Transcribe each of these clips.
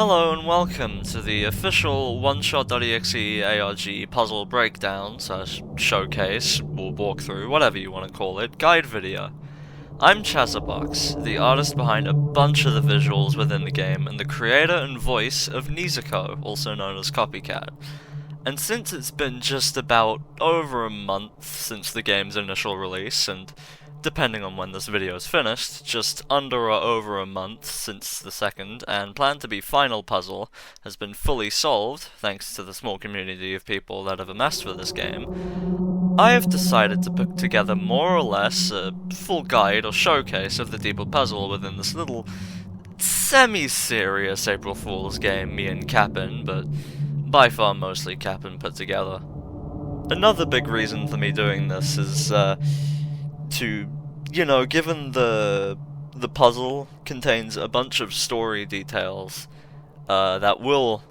Hello and welcome to the official OneShot.exe ARG puzzle breakdown / showcase, or walkthrough, whatever you want to call it, guide video. I'm Chazzabox, the artist behind a bunch of the visuals within the game and the creator and voice of Nezuko, also known as Copycat. And since it's been just about over a month since the game's initial release, and depending on when this video is finished, just under or over a month since the second and planned to be final puzzle has been fully solved, thanks to the small community of people that have amassed for this game, I have decided to put together more or less a full guide or showcase of the deeper puzzle within this little semi-serious April Fool's game me and Cap'n, but by far mostly Cap'n put together. Another big reason for me doing this is, given the puzzle contains a bunch of story details that will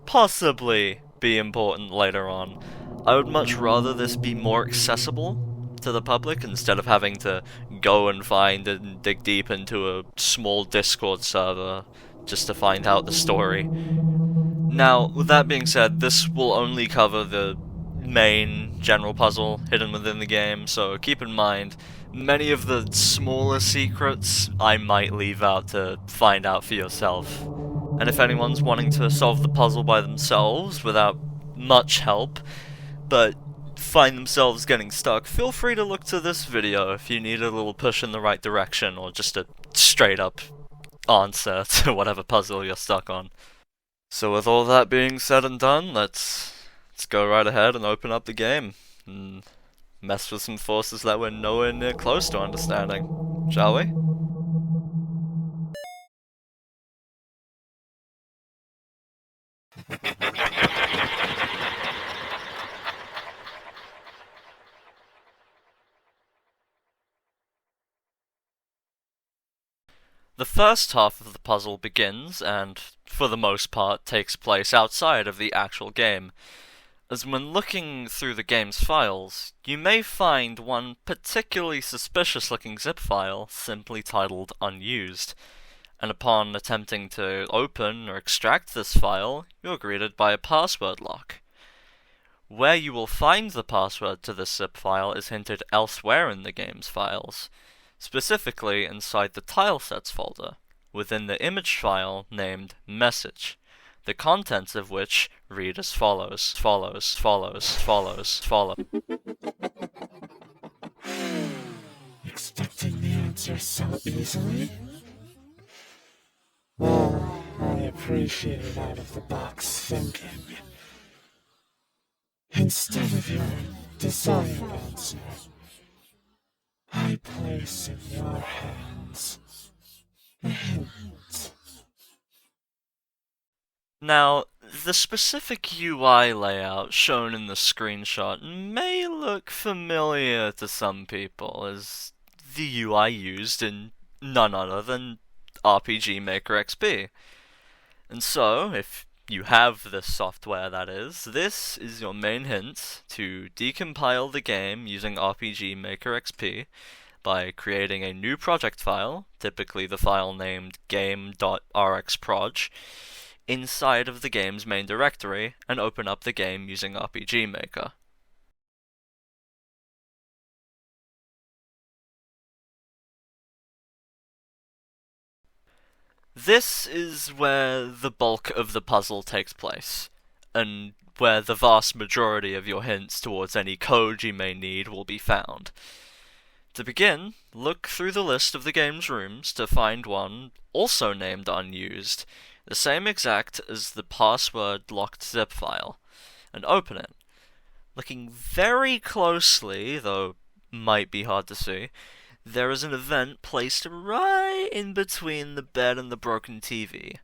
possibly be important later on, I would much rather this be more accessible to the public instead of having to go and find and dig deep into a small Discord server just to find out the story. Now, with that being said, this will only cover the main general puzzle hidden within the game, so keep in mind, many of the smaller secrets I might leave out to find out for yourself. And if anyone's wanting to solve the puzzle by themselves without much help, but find themselves getting stuck, feel free to look to this video if you need a little push in the right direction or just a straight up answer to whatever puzzle you're stuck on. So with all that being said and done, let's go right ahead and open up the game and mess with some forces that we're nowhere near close to understanding, shall we? The first half of the puzzle begins, and for the most part takes place outside of the actual game, as when looking through the game's files, you may find one particularly suspicious-looking zip file simply titled Unused, and upon attempting to open or extract this file, you're greeted by a password lock. Where you will find the password to this zip file is hinted elsewhere in the game's files, specifically inside the tilesets folder, within the image file named Message, the contents of which read as follows. Expecting the answer so easily? Well, I appreciate out-of-the-box thinking. Instead of your desired answer, I place in your hands a hint. Now, the specific UI layout shown in the screenshot may look familiar to some people as the UI used in none other than RPG Maker XP. And so, if you have this software, that is, this is your main hint to decompile the game using RPG Maker XP by creating a new project file, typically the file named game.rxproj, inside of the game's main directory, and open up the game using RPG Maker. This is where the bulk of the puzzle takes place, and where the vast majority of your hints towards any code you may need will be found. To begin, look through the list of the game's rooms to find one also named Unused, the same exact as the password-locked zip file, and open it. Looking very closely, though might be hard to see, there is an event placed right in between the bed and the broken TV.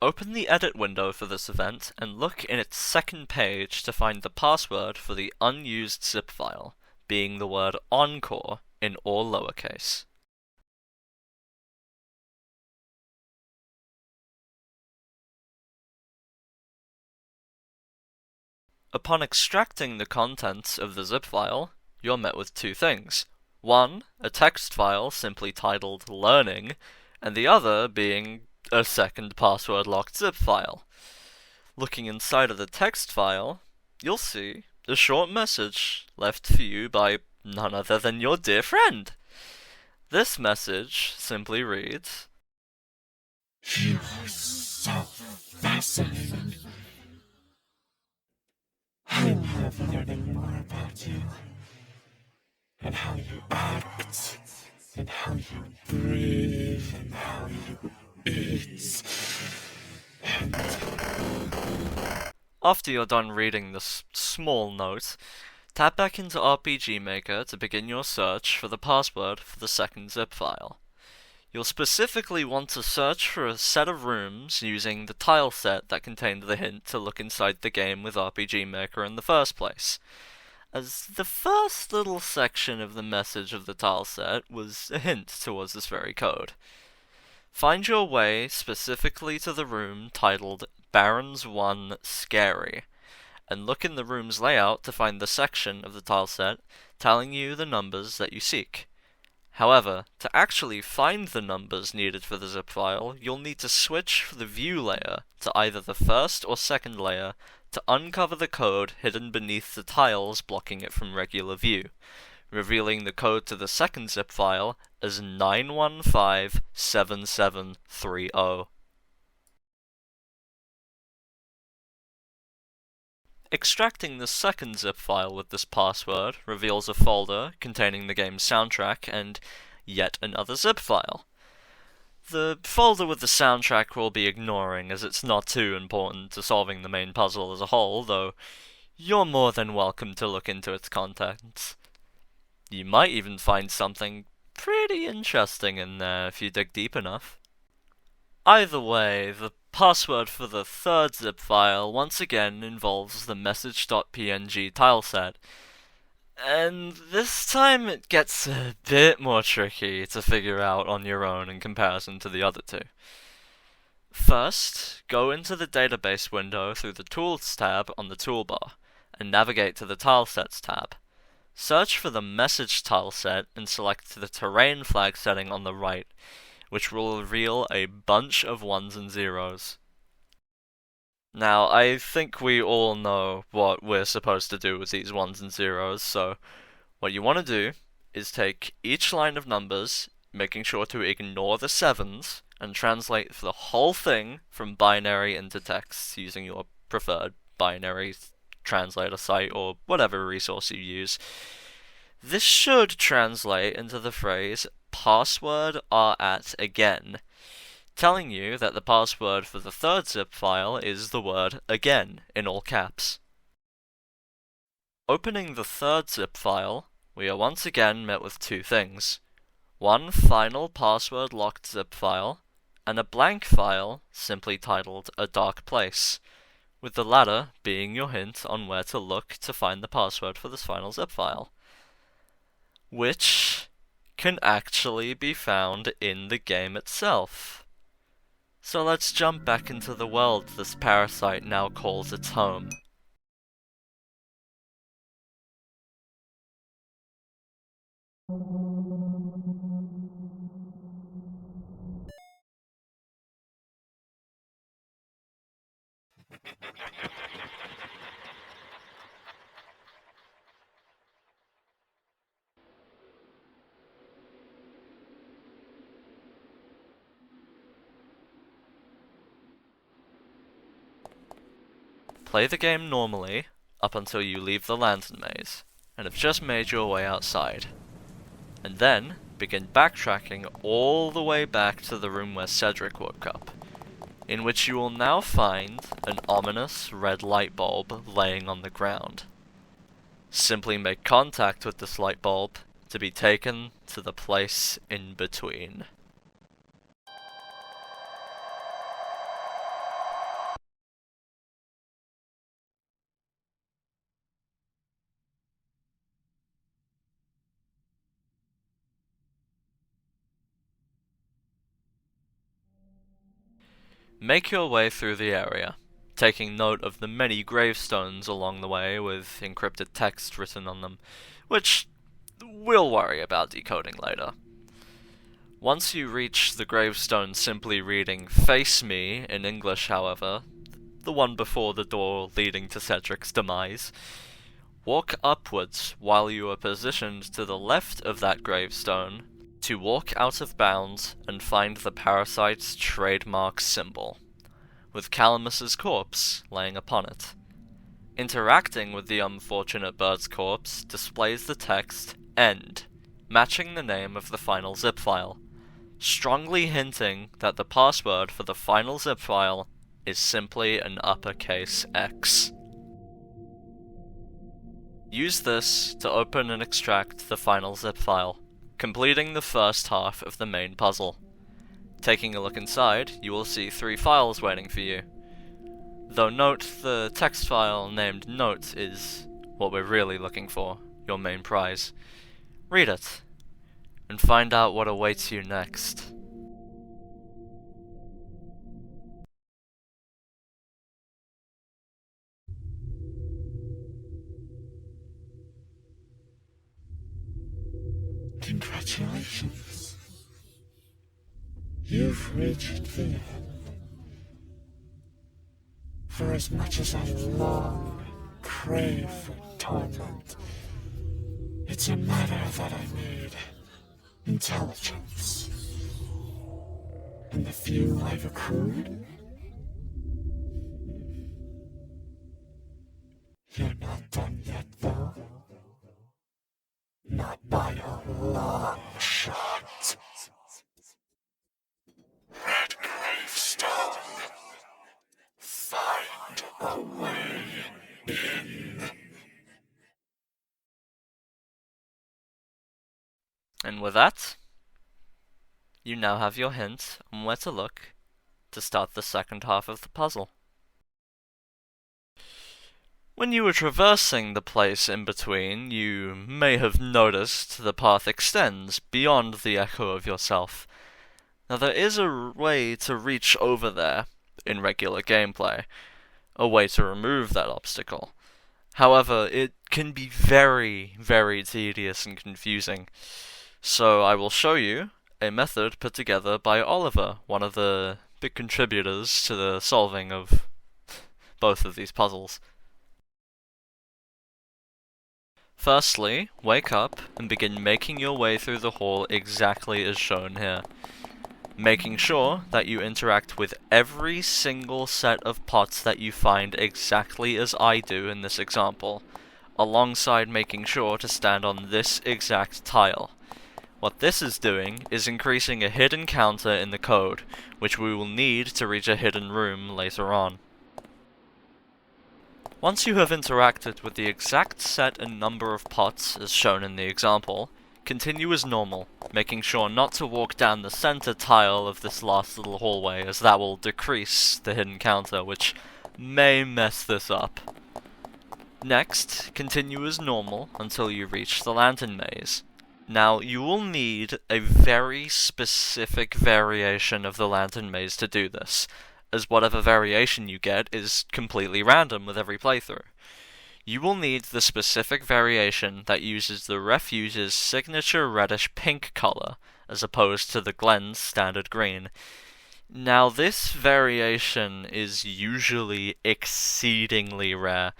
Open the edit window for this event and look in its second page to find the password for the unused zip file, being the word Encore in all lowercase. Upon extracting the contents of the zip file, you're met with two things. One, a text file simply titled Learning, and the other being a second password-locked zip file. Looking inside of the text file, you'll see a short message left for you by none other than your dear friend. This message simply reads, You are so fascinating. I love learning more about you, and how you act, and how you breathe, and how you eat. After you're done reading this small note, tap back into RPG Maker to begin your search for the password for the second zip file. You'll specifically want to search for a set of rooms using the tile set that contained the hint to look inside the game with RPG Maker in the first place, as the first little section of the message of the tile set was a hint towards this very code. Find your way specifically to the room titled Barons 1 Scary, and look in the room's layout to find the section of the tile set telling you the numbers that you seek. However, to actually find the numbers needed for the zip file, you'll need to switch the view layer to either the first or second layer to uncover the code hidden beneath the tiles blocking it from regular view, revealing the code to the second zip file as 9157730. Extracting the second zip file with this password reveals a folder containing the game's soundtrack and yet another zip file. The folder with the soundtrack we'll be ignoring, as it's not too important to solving the main puzzle as a whole, though you're more than welcome to look into its contents. You might even find something pretty interesting in there if you dig deep enough. Either way, the password for the third zip file once again involves the message.png tileset, and this time it gets a bit more tricky to figure out on your own in comparison to the other two. First, go into the database window through the Tools tab on the toolbar, and navigate to the Tilesets tab. Search for the message tileset and select the terrain flag setting on the right, which will reveal a bunch of 1s and 0s. Now, I think we all know what we're supposed to do with these 1s and 0s, so what you want to do is take each line of numbers, making sure to ignore the 7s, and translate the whole thing from binary into text using your preferred binary translator site or whatever resource you use. This should translate into the phrase password are at again, telling you that the password for the third zip file is the word again in all caps. Opening the third zip file, we are once again met with two things: one final password locked zip file, and a blank file simply titled A Dark Place, with the latter being your hint on where to look to find the password for this final zip file, which can actually be found in the game itself. So let's jump back into the world this parasite now calls its home. Play the game normally up until you leave the lantern maze, and have just made your way outside. And then begin backtracking all the way back to the room where Cedric woke up, in which you will now find an ominous red light bulb laying on the ground. Simply make contact with this light bulb to be taken to the place in between. Make your way through the area, taking note of the many gravestones along the way with encrypted text written on them, which we'll worry about decoding later. Once you reach the gravestone simply reading "Face Me" in English, however, the one before the door leading to Cedric's demise, walk upwards while you are positioned to the left of that gravestone to walk out of bounds and find the parasite's trademark symbol, with Calamus's corpse laying upon it. Interacting with the unfortunate bird's corpse displays the text "End," matching the name of the final zip file, strongly hinting that the password for the final zip file is simply an uppercase X. Use this to open and extract the final zip file, completing the first half of the main puzzle. Taking a look inside, you will see 3 files waiting for you. Though note, the text file named Note is what we're really looking for, your main prize. Read it, and find out what awaits you next. Congratulations. You've reached the end. For as much as I long, crave for torment, it's a matter that I need intelligence. And the few I've accrued, you're not done yet, though. Not by a long shot. Red gravestone. Find a way in. And with that, you now have your hint on where to look to start the second half of the puzzle. When you were traversing the place in between, you may have noticed the path extends beyond the echo of yourself. Now there is a way to reach over there in regular gameplay, a way to remove that obstacle. However, it can be very, very tedious and confusing. So I will show you a method put together by Oliver, one of the big contributors to the solving of both of these puzzles. Firstly, wake up and begin making your way through the hall exactly as shown here, making sure that you interact with every single set of pots that you find exactly as I do in this example, alongside making sure to stand on this exact tile. What this is doing is increasing a hidden counter in the code, which we will need to reach a hidden room later on. Once you have interacted with the exact set and number of pots as shown in the example, continue as normal, making sure not to walk down the center tile of this last little hallway, as that will decrease the hidden counter, which may mess this up. Next, continue as normal until you reach the lantern maze. Now, you will need a very specific variation of the lantern maze to do this, as whatever variation you get is completely random with every playthrough. You will need the specific variation that uses the refuge's signature reddish-pink color, as opposed to the Glen's standard green. Now, this variation is usually exceedingly rare,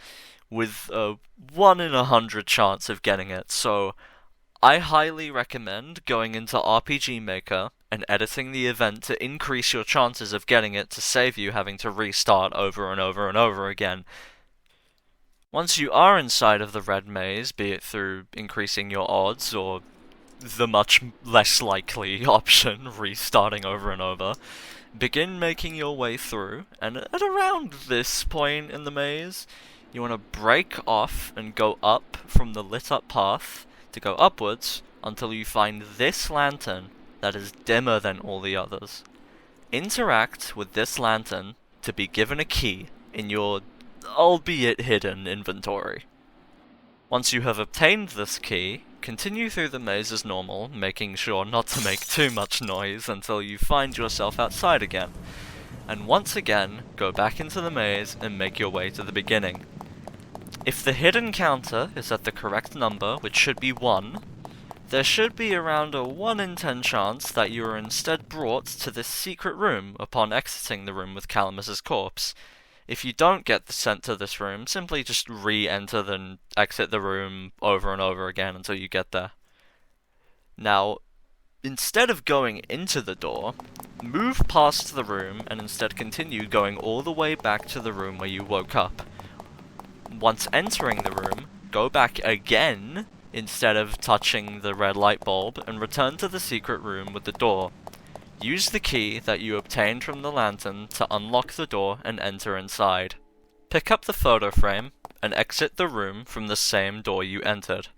with a 1 in 100 chance of getting it, so I highly recommend going into RPG Maker and editing the event to increase your chances of getting it to save you having to restart over and over and over again. Once you are inside of the red maze, be it through increasing your odds or the much less likely option, restarting over and over, begin making your way through, and at around this point in the maze, you want to break off and go up from the lit up path to go upwards until you find this lantern that is dimmer than all the others. Interact with this lantern to be given a key in your albeit hidden inventory. Once you have obtained this key, continue through the maze as normal, making sure not to make too much noise until you find yourself outside again. And once again, go back into the maze and make your way to the beginning. If the hidden counter is at the correct number, which should be 1, there should be around a 1 in 10 chance that you are instead brought to this secret room upon exiting the room with Calamus's corpse. If you don't get sent to this room, simply just re-enter and exit the room over and over again until you get there. Now, instead of going into the door, move past the room and instead continue going all the way back to the room where you woke up. Once entering the room, go back again instead of touching the red light bulb and return to the secret room with the door. Use the key that you obtained from the lantern to unlock the door and enter inside. Pick up the photo frame and exit the room from the same door you entered.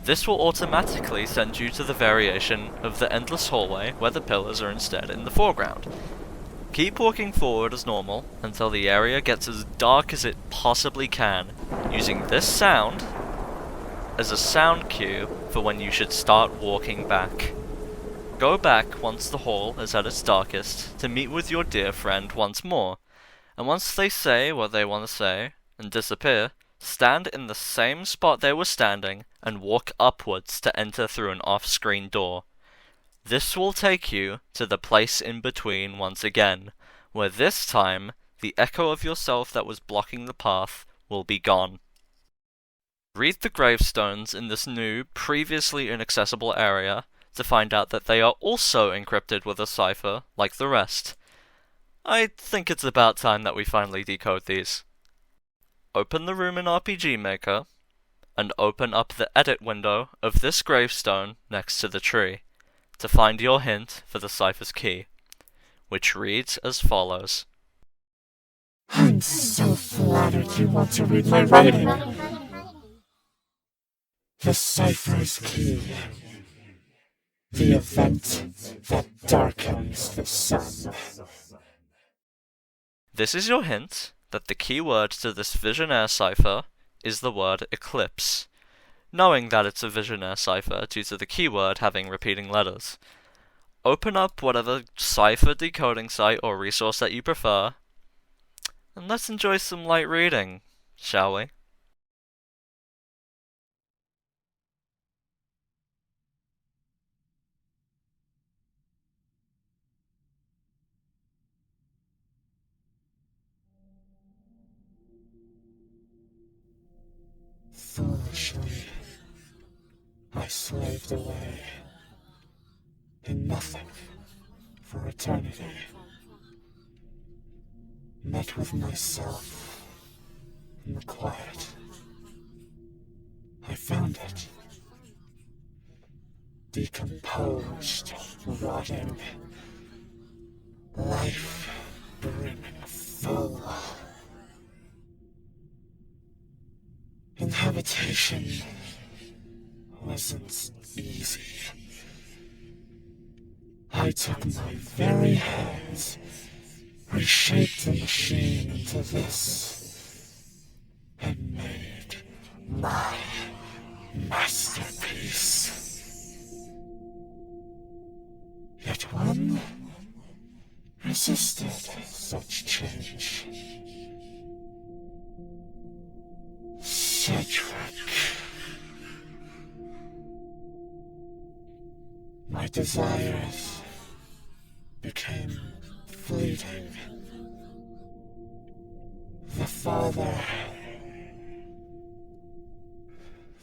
This will automatically send you to the variation of the endless hallway where the pillars are instead in the foreground. Keep walking forward as normal until the area gets as dark as it possibly can, using this sound as a sound cue for when you should start walking back. Go back once the hall is at its darkest to meet with your dear friend once more, and once they say what they want to say and disappear, stand in the same spot they were standing and walk upwards to enter through an off-screen door. This will take you to the place in between once again, where this time the echo of yourself that was blocking the path will be gone. Read the gravestones in this new, previously inaccessible area to find out that they are also encrypted with a cipher like the rest. I think it's about time that we finally decode these. Open the room in RPG Maker, and open up the edit window of this gravestone next to the tree, to find your hint for the cipher's key, which reads as follows. I'm so flattered you want to read my writing. The cipher's key. The event that darkens the sun. This is your hint that the keyword to this Visionaire cipher is the word eclipse, knowing that it's a Visionaire cipher due to the keyword having repeating letters. Open up whatever cipher decoding site or resource that you prefer, and let's enjoy some light reading, shall we? Foolishly, I slaved away in nothing for eternity. Met with myself in the quiet. I found it. Decomposed, rotting. Life brimming full. Inhabitation wasn't easy. I took my very hands, reshaped the machine into this, and made my masterpiece. Yet one resisted such change. Cedric. My desires became fleeting. The father,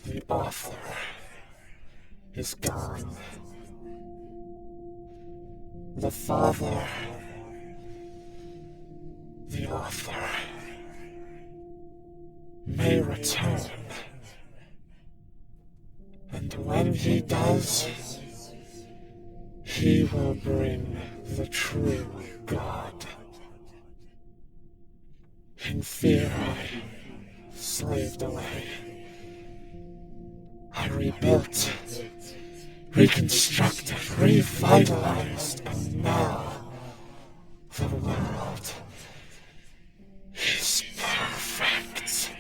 the author, is gone. The father, the author, may return. And when he does, he will bring the true God. In fear I slaved away. I rebuilt, reconstructed, revitalized, and now the world is perfect.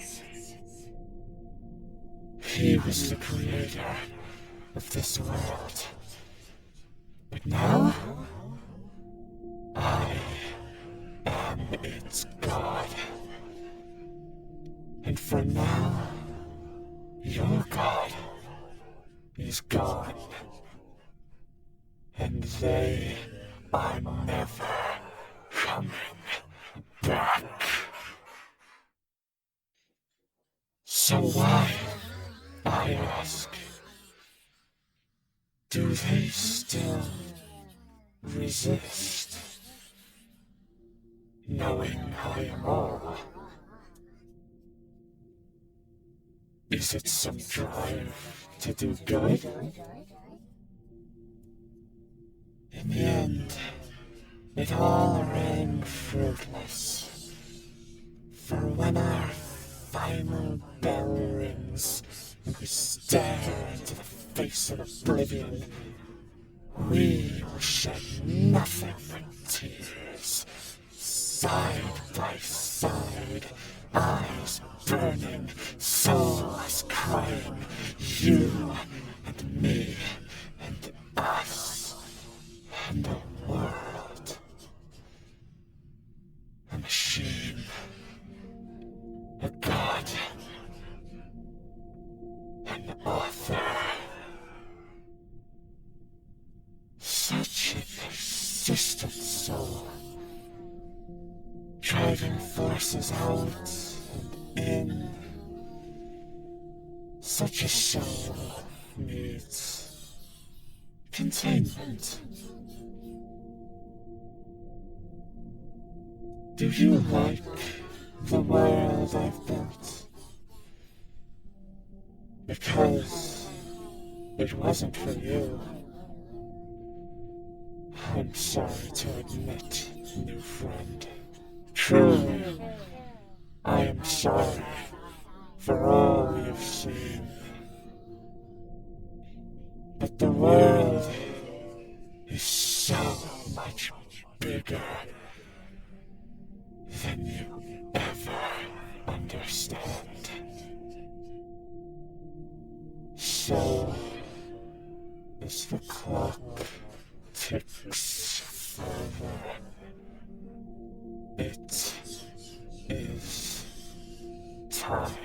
He was the creator of this world. But now, I am its God. And for now, your God is gone. And they are never coming back. So why, I ask, do they still resist, knowing I am all? Is it some drive to do good? In the end, it all rang fruitless. For when our final bell rings and we stare into the face of oblivion, we will shed nothing but tears, side by side, eyes burning, souls crying, you and me and us and the world. A machine, a god, an author. Such a persistent soul, driving forces out and in. Such a soul needs containment. Do you like the world I've built? Because it wasn't for you. I'm sorry to admit, new friend. Truly, I am sorry for all we have seen. But the world is so much bigger than you ever understand. So, as the clock ticks further, it is time.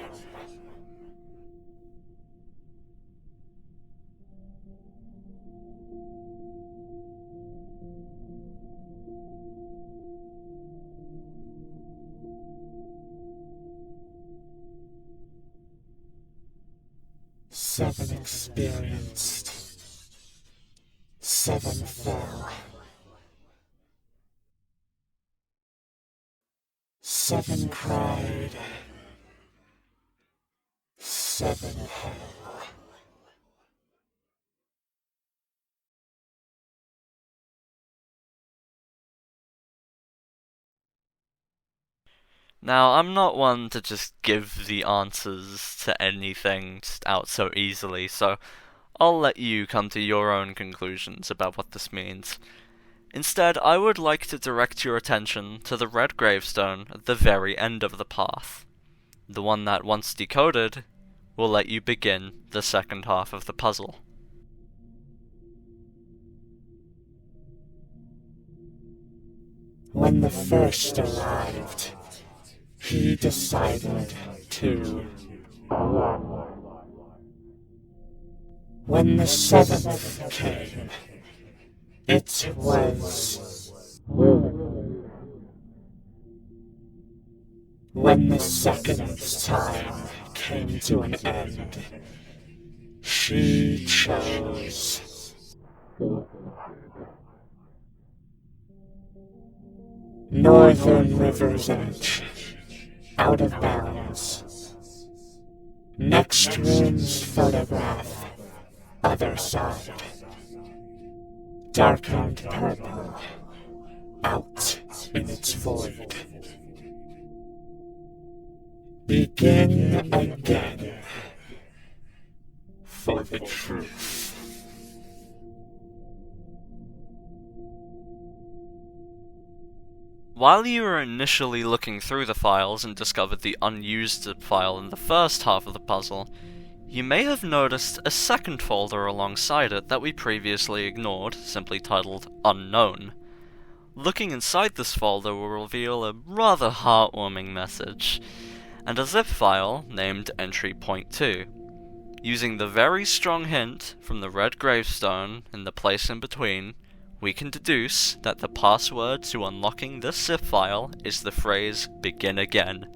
Seven experienced, seven fell. Seven cried, seven hell. Now, I'm not one to just give the answers to anything just out so easily, so I'll let you come to your own conclusions about what this means. Instead, I would like to direct your attention to the red gravestone at the very end of the path. The one that, once decoded, will let you begin the second half of the puzzle. When the first arrived, he decided to run. When the seventh came, it was ruined. When the second time came to an end, she chose Northern River's Edge, out of bounds. Next room's photograph, other side. Darkened purple, out in its void. Begin again, for the truth. While you were initially looking through the files and discovered the unused file in the first half of the puzzle, you may have noticed a second folder alongside it that we previously ignored, simply titled Unknown. Looking inside this folder will reveal a rather heartwarming message. and a zip file named entry point 2. Using the very strong hint from the red gravestone in the place in between, we can deduce that the password to unlocking this zip file is the phrase begin again.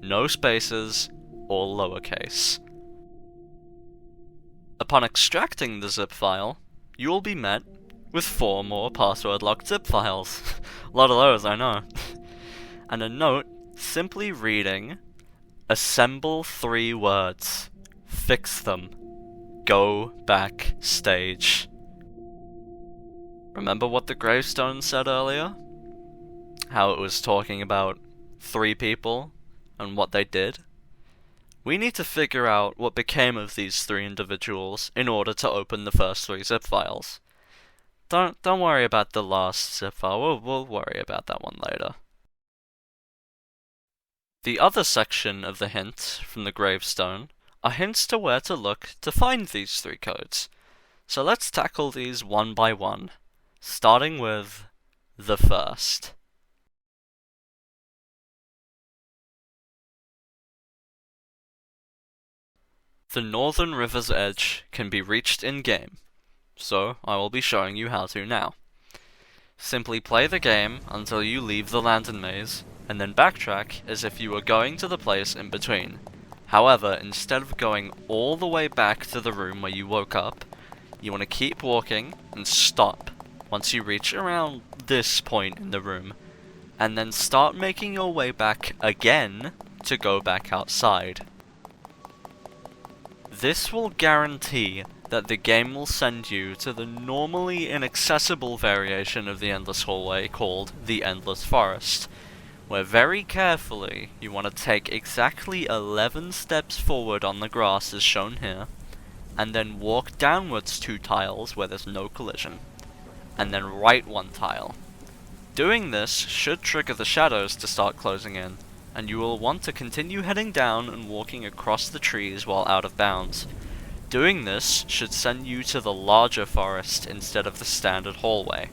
No spaces, all lowercase. Upon extracting the zip file, you will be met with 4 more password-locked zip files. A lot of those, I know. And a note simply reading, assemble 3 words, fix them, go backstage. Remember what the gravestone said earlier? How it was talking about 3 people and what they did? We need to figure out what became of these 3 individuals in order to open the first 3 zip files. Don't worry about the last zip file, we'll worry about that one later. The other section of the hint from the gravestone are hints to where to look to find these 3 codes. So let's tackle these one by one, starting with the first. The northern river's edge can be reached in-game, so I will be showing you how to now. Simply play the game until you leave the lantern maze, and then backtrack as if you were going to the place in between. However, instead of going all the way back to the room where you woke up, you want to keep walking and stop once you reach around this point in the room, and then start making your way back again to go back outside. This will guarantee that the game will send you to the normally inaccessible variation of the Endless Hallway called the Endless Forest, where very carefully you want to take exactly 11 steps forward on the grass as shown here, and then walk downwards 2 tiles where there's no collision, and then right 1 tile. Doing this should trigger the shadows to start closing in, and you will want to continue heading down and walking across the trees while out of bounds. Doing this should send you to the larger forest instead of the standard hallway.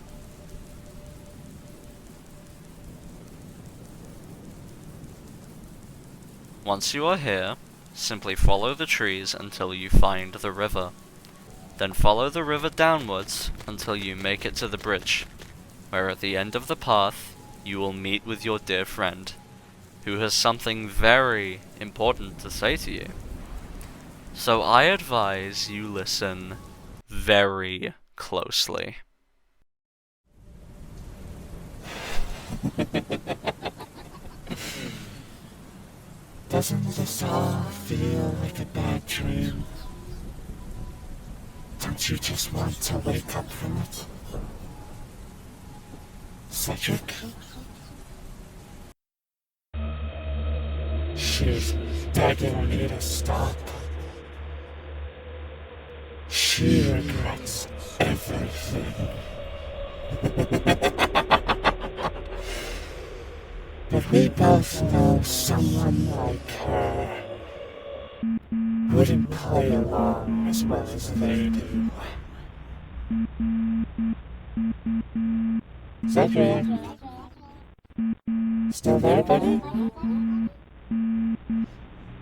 Once you are here, simply follow the trees until you find the river. Then follow the river downwards until you make it to the bridge, where at the end of the path you will meet with your dear friend, who has something very important to say to you. So I advise you listen very closely. Doesn't this all feel like a bad dream? Don't you just want to wake up from it? Cedric? She's begging me to stop. She regrets everything. But we both know someone like her wouldn't play along as well as they do. Cedric? Still there, buddy?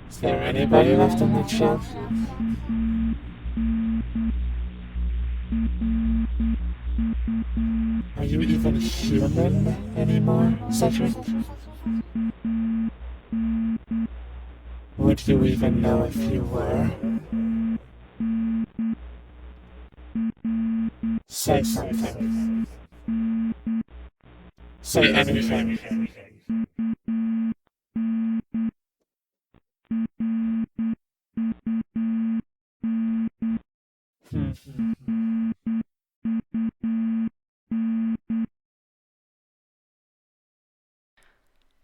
Is there anybody left on that shelf? Are you even human anymore, Cedric? Would you even know if you were? Say something. Say anything.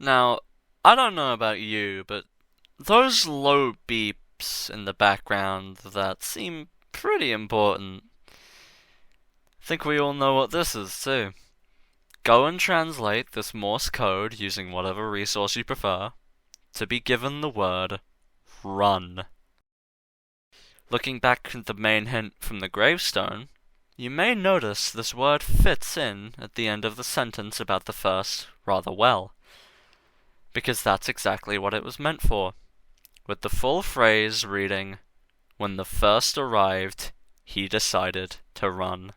Now, I don't know about you, but those low beeps in the background that seem pretty important. I think we all know what this is too. Go and translate this Morse code using whatever resource you prefer to be given the word run. Looking back at the main hint from the gravestone, you may notice this word fits in at the end of the sentence about the first rather well. because that's exactly what it was meant for, with the full phrase reading, "When the first arrived, he decided to run."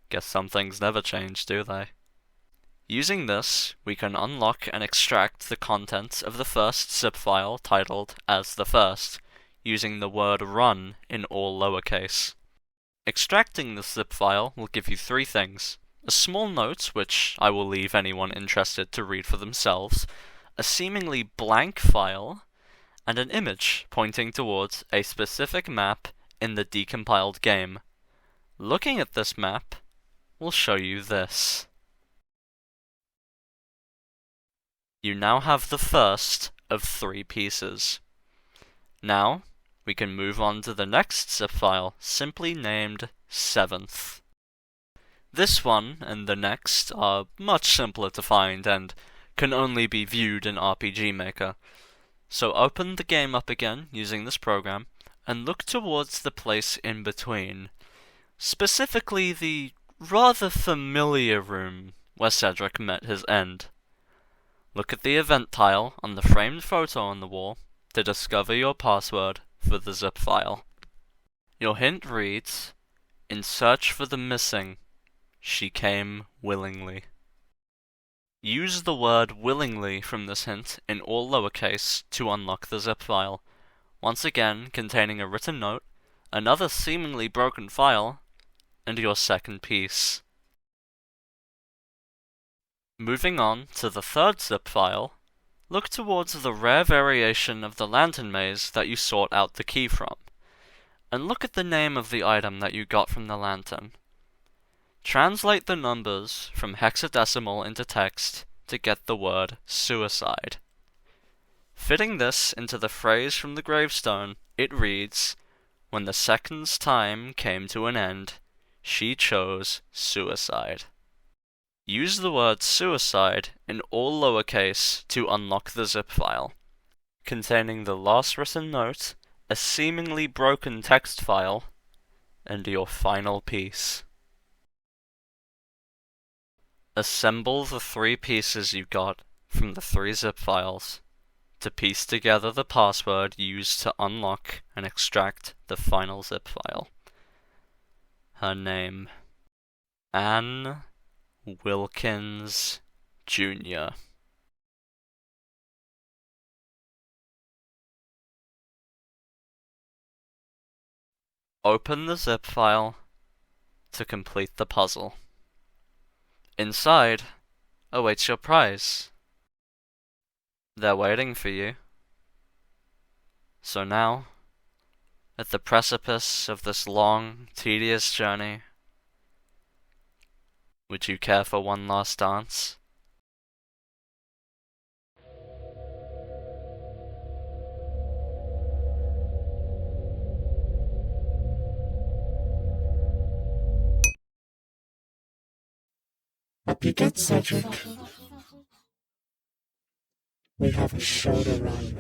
Guess some things never change, do they? Using this, we can unlock and extract the contents of the first zip file titled as the first, using the word run in all lowercase. Extracting the zip file will give you three things: a small note, which I will leave anyone interested to read for themselves, a seemingly blank file, and an image pointing towards a specific map in the decompiled game. Looking at this map will show you this. You now have the first of three pieces. Now, we can move on to the next zip file, simply named 7th. This one and the next are much simpler to find and can only be viewed in RPG Maker. So open the game up again using this program and look towards the place in between, specifically the rather familiar room where Cedric met his end. Look at the event tile on the framed photo on the wall to discover your password for the zip file. Your hint reads, "In search for the missing, she came willingly." Use the word willingly from this hint in all lowercase to unlock the zip file, once again containing a written note, another seemingly broken file, and your second piece. Moving on to the third zip file, look towards the rare variation of the lantern maze that you sought out the key from, and look at the name of the item that you got from the lantern. Translate the numbers from hexadecimal into text to get the word suicide. Fitting this into the phrase from the gravestone, it reads, "When the second's time came to an end, she chose suicide." Use the word suicide in all lowercase to unlock the zip file, containing the last written note, a seemingly broken text file, and your final piece. Assemble the three pieces you got from the three zip files to piece together the password used to unlock and extract the final zip file. Her name: Anne Wilkins Jr. Open the zip file to complete the puzzle. Inside awaits your prize. They're waiting for you. So now, at the precipice of this long, tedious journey, would you care for one last dance? Up you get, Cedric. We have a show to run.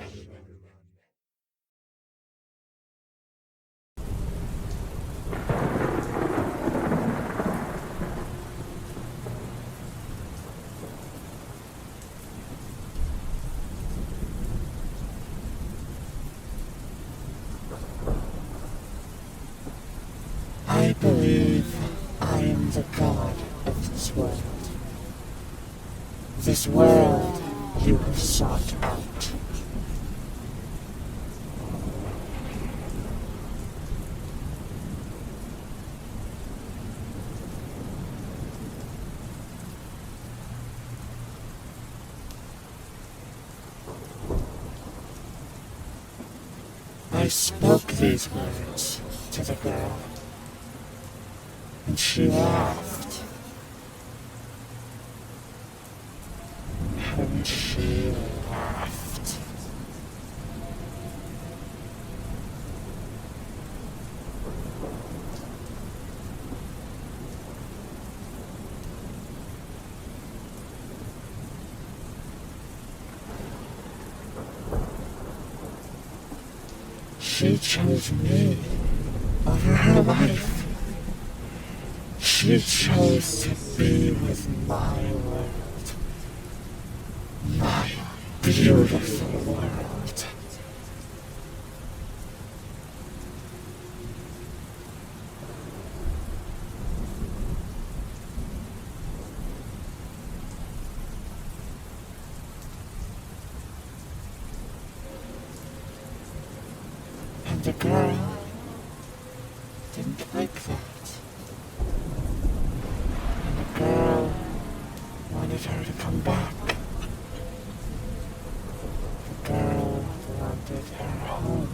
I believe I am the god of this world. This world you have sought out. I spoke these words to the girl, and she laughed. And she laughed. She chose me over her life. She chose to be with my world. my beautiful world. And the girl didn't like that. And the girl wanted her to come back. The girl wanted her home.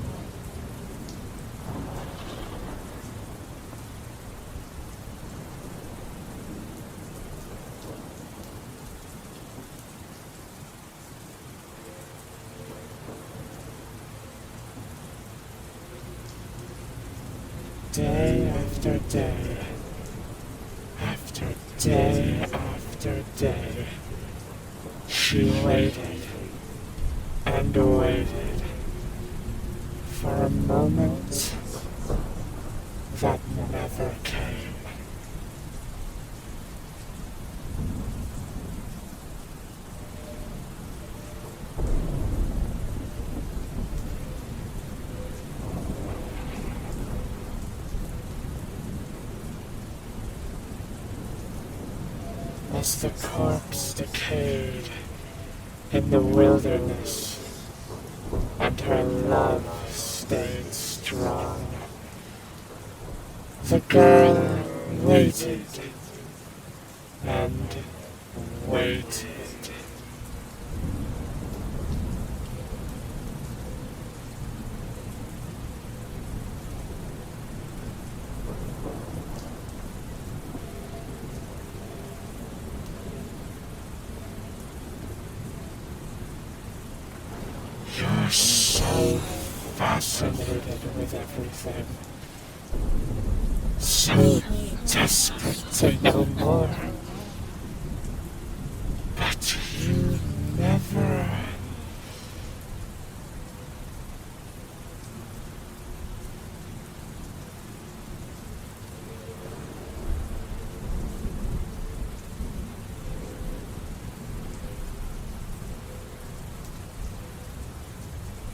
Day after day, after day after day, she waited and waited for a moment that never came. As the corpse decayed in the wilderness, and her love stayed strong, the girl waited and waited. You're so fascinated with everything, so desperate to know more, but you never.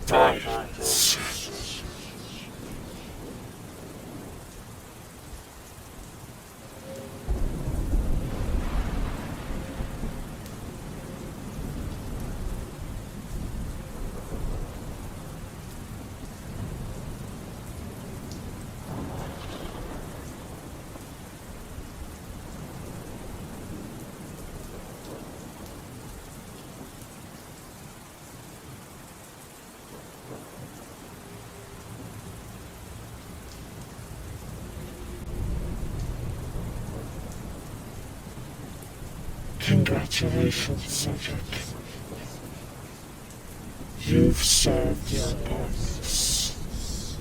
Silence. Congratulations, Cedric. You've served your purpose.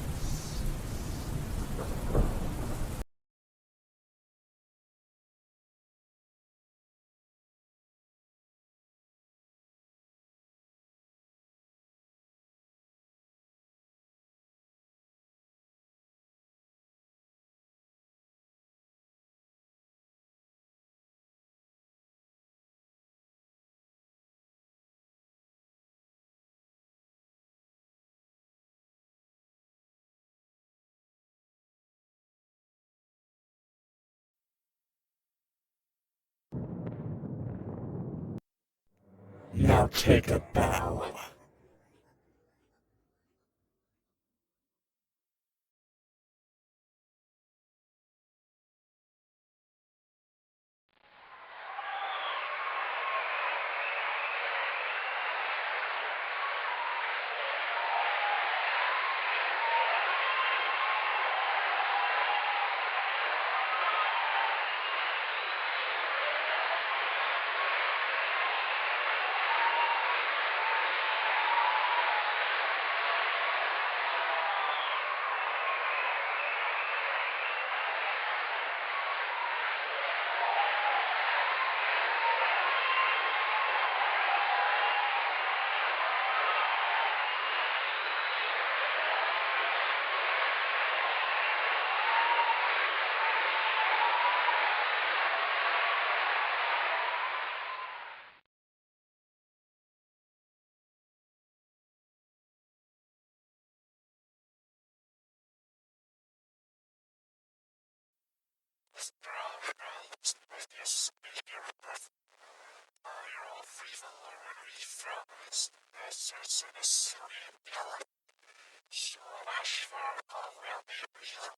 Now take a bow. problems with your speaker of viral free-fall reframes. This is an assyrian Sure, Ashford will be real.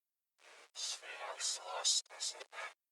Spheres lost, isn't it?